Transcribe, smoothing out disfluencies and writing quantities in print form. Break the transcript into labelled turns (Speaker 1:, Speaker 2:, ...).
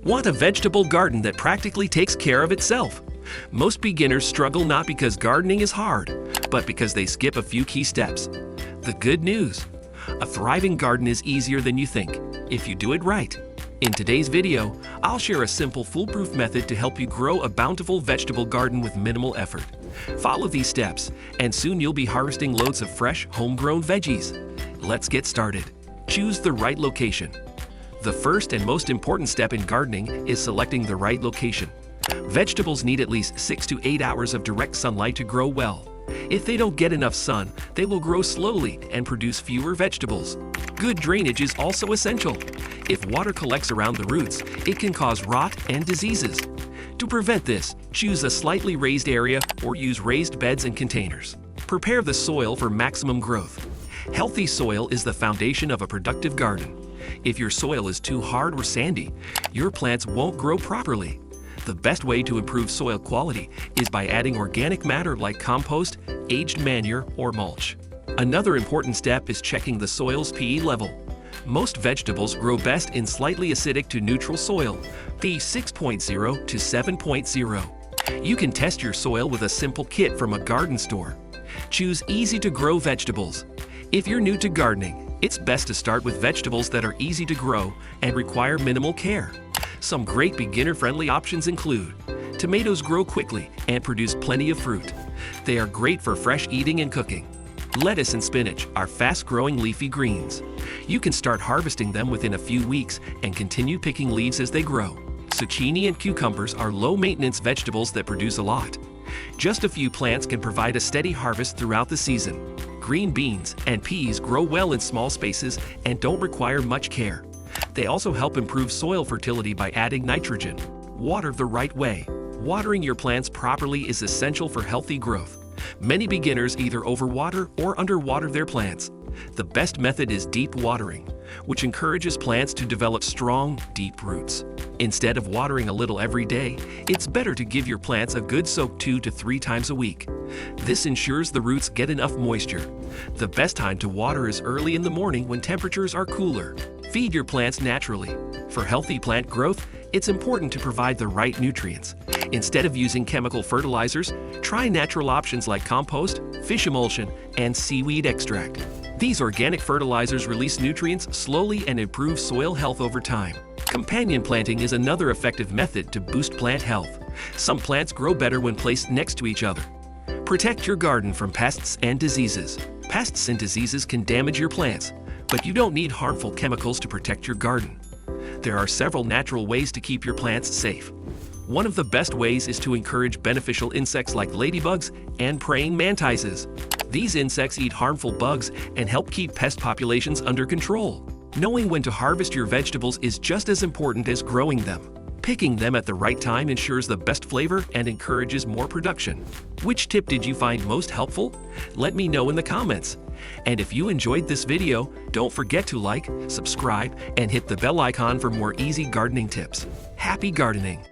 Speaker 1: Want a vegetable garden that practically takes care of itself? Most beginners struggle not because gardening is hard, but because they skip a few key steps. The good news: a thriving garden is easier than you think, if you do it right. In today's video, I'll share a simple foolproof method to help you grow a bountiful vegetable garden with minimal effort. Follow these steps, and soon you'll be harvesting loads of fresh, homegrown veggies. Let's get started. Choose the right location. The first and most important step in gardening is selecting the right location. Vegetables need at least 6 to 8 hours of direct sunlight to grow well. If they don't get enough sun, they will grow slowly and produce fewer vegetables. Good drainage is also essential. If water collects around the roots, it can cause rot and diseases. To prevent this, choose a slightly raised area or use raised beds and containers. Prepare the soil for maximum growth. Healthy soil is the foundation of a productive garden. If your soil is too hard or sandy, your plants won't grow properly. The best way to improve soil quality is by adding organic matter like compost, aged manure, or mulch. Another important step is checking the soil's pH level. Most vegetables grow best in slightly acidic to neutral soil, pH 6.0 to 7.0. You can test your soil with a simple kit from a garden store. Choose easy-to-grow vegetables. If you're new to gardening, it's best to start with vegetables that are easy to grow and require minimal care. Some great beginner-friendly options include: tomatoes grow quickly and produce plenty of fruit. They are great for fresh eating and cooking. Lettuce and spinach are fast-growing leafy greens. You can start harvesting them within a few weeks and continue picking leaves as they grow. Zucchini and cucumbers are low-maintenance vegetables that produce a lot. Just a few plants can provide a steady harvest throughout the season. Green beans and peas grow well in small spaces and don't require much care. They also help improve soil fertility by adding nitrogen. Water the right way. Watering your plants properly is essential for healthy growth. Many beginners either overwater or underwater their plants. The best method is deep watering, which encourages plants to develop strong, deep roots. Instead of watering a little every day, it's better to give your plants a good soak 2 to 3 times a week. This ensures the roots get enough moisture. The best time to water is early in the morning when temperatures are cooler. Feed your plants naturally. For healthy plant growth, it's important to provide the right nutrients. Instead of using chemical fertilizers, try natural options like compost, fish emulsion, and seaweed extract. These organic fertilizers release nutrients slowly and improve soil health over time. Companion planting is another effective method to boost plant health. Some plants grow better when placed next to each other. Protect your garden from pests and diseases. Pests and diseases can damage your plants, but you don't need harmful chemicals to protect your garden. There are several natural ways to keep your plants safe. One of the best ways is to encourage beneficial insects like ladybugs and praying mantises. These insects eat harmful bugs and help keep pest populations under control. Knowing when to harvest your vegetables is just as important as growing them. Picking them at the right time ensures the best flavor and encourages more production. Which tip did you find most helpful? Let me know in the comments. And if you enjoyed this video, don't forget to like, subscribe, and hit the bell icon for more easy gardening tips. Happy gardening!